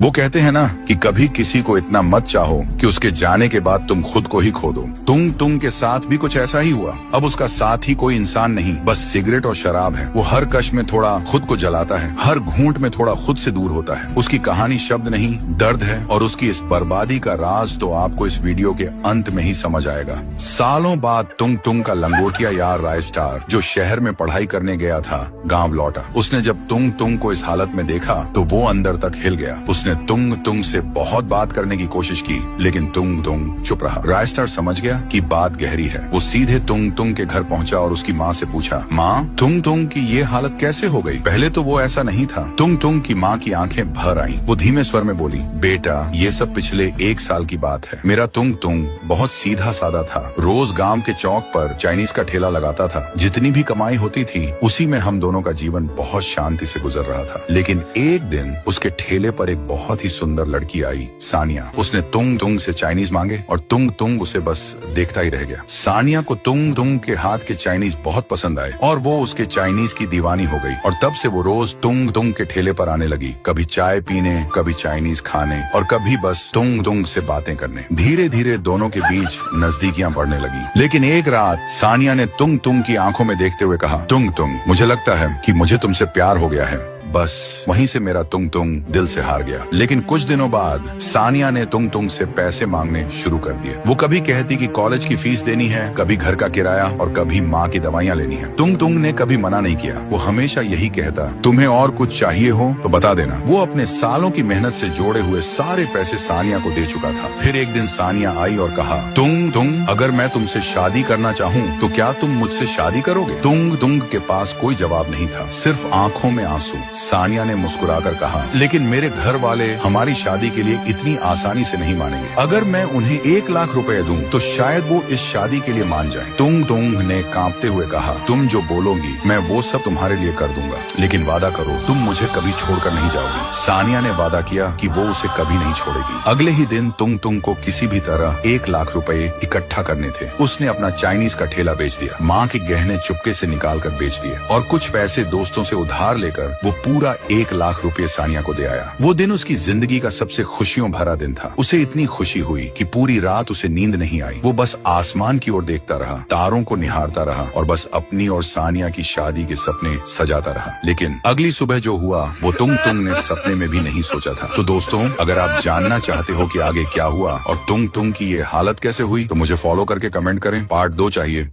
वो कहते हैं ना कि कभी किसी को इतना मत चाहो कि उसके जाने के बाद तुम खुद को ही खो दो। तुंग के साथ भी कुछ ऐसा ही हुआ। अब उसका साथ ही कोई इंसान नहीं, बस सिगरेट और शराब है। वो हर कश में थोड़ा खुद को जलाता है, हर घूंट में थोड़ा खुद से दूर होता है। उसकी कहानी शब्द नहीं, दर्द है, और उसकी इस बर्बादी का राज तो आपको इस वीडियो के अंत में ही समझ आएगा। सालों बाद तुंग का लंगोटिया यार राय स्टार, जो शहर में पढ़ाई करने गया था, गांव लौटा। उसने जब तुंग को इस हालत में देखा तो वो अंदर तक हिल गया। उसने तुंग से बहुत बात करने की कोशिश की, लेकिन तुंग चुप रहा। राय स्टार समझ गया कि बात गहरी है। वो सीधे तुंग के घर पहुंचा और उसकी माँ से पूछा, माँ, तुंग की ये हालत कैसे हो गई? पहले तो वो ऐसा नहीं था। तुंग की माँ की आंखें भर आईं। वो धीमे स्वर में बोली, बेटा, ये सब पिछले 1 साल की बात है। मेरा तुंग बहुत सीधा साधा था। रोज गांव के चौक पर चाइनीज का ठेला लगाता था। जितनी भी कमाई होती थी उसी में हम दोनों का जीवन बहुत शांति से गुजर रहा था। लेकिन एक दिन उसके ठेले पर एक बहुत ही सुंदर लड़की आई, सानिया। उसने तुंग से चाइनीज मांगे और तुंग उसे बस देखता ही रह गया। सानिया को तुंग के हाथ के चाइनीज बहुत पसंद आए और वो उसके चाइनीज की दीवानी हो गई। और तब से वो रोज तुंग के ठेले पर आने लगी, कभी चाय पीने, कभी चाइनीज खाने और कभी बस तुंग से बातें करने। धीरे धीरे दोनों के बीच नजदीकियां बढ़ने लगी। लेकिन एक रात सानिया ने तुंग की आंखों में देखते हुए कहा, तुंग, मुझे लगता है कि मुझे तुमसे प्यार हो गया है। बस वहीं से मेरा तुंग दिल से हार गया। लेकिन कुछ दिनों बाद सानिया ने तुंग से पैसे मांगने शुरू कर दिए। वो कभी कहती कि कॉलेज की फीस देनी है, कभी घर का किराया और कभी माँ की दवाइयाँ लेनी है। तुंग ने कभी मना नहीं किया। वो हमेशा यही कहता, तुम्हें और कुछ चाहिए हो तो बता देना। वो अपने सालों की मेहनत से जोड़े हुए सारे पैसे सानिया को दे चुका था। फिर एक दिन सानिया आई और कहा, तुंग, अगर मैं तुमसे शादी करना चाहूँ तो क्या तुम मुझसे शादी करोगे? तुंग के पास कोई जवाब नहीं था, सिर्फ आंखों में आंसू। सानिया ने मुस्कुराकर कहा, लेकिन मेरे घर वाले हमारी शादी के लिए इतनी आसानी से नहीं मानेंगे। अगर मैं उन्हें 1 लाख रुपए दूं तो शायद वो इस शादी के लिए मान जाएं। तुंग ने कांपते हुए कहा, तुम जो बोलोगी मैं वो सब तुम्हारे लिए कर दूंगा, लेकिन वादा करो तुम मुझे कभी छोड़कर नहीं जाओगी। सानिया ने वादा किया कि वो उसे कभी नहीं छोड़ेगी। अगले ही दिन तुंग को किसी भी तरह 1 लाख रुपए इकट्ठा करने थे। उसने अपना चाइनीज का ठेला बेच दिया, माँ के गहने चुपके से निकाल कर बेच दिए और कुछ पैसे दोस्तों से उधार लेकर वो पूरा 1 लाख रुपए सानिया को दे आया। वो दिन उसकी जिंदगी का सबसे खुशियों भरा दिन था। उसे इतनी खुशी हुई कि पूरी रात उसे नींद नहीं आई। वो बस आसमान की ओर देखता रहा, तारों को निहारता रहा और बस अपनी और सानिया की शादी के सपने सजाता रहा। लेकिन अगली सुबह जो हुआ वो तुंग ने सपने में भी नहीं सोचा था। तो दोस्तों, अगर आप जानना चाहते हो कि आगे क्या हुआ और तुंग की ये हालत कैसे हुई तो मुझे फॉलो करके कमेंट करें। पार्ट 2 चाहिए।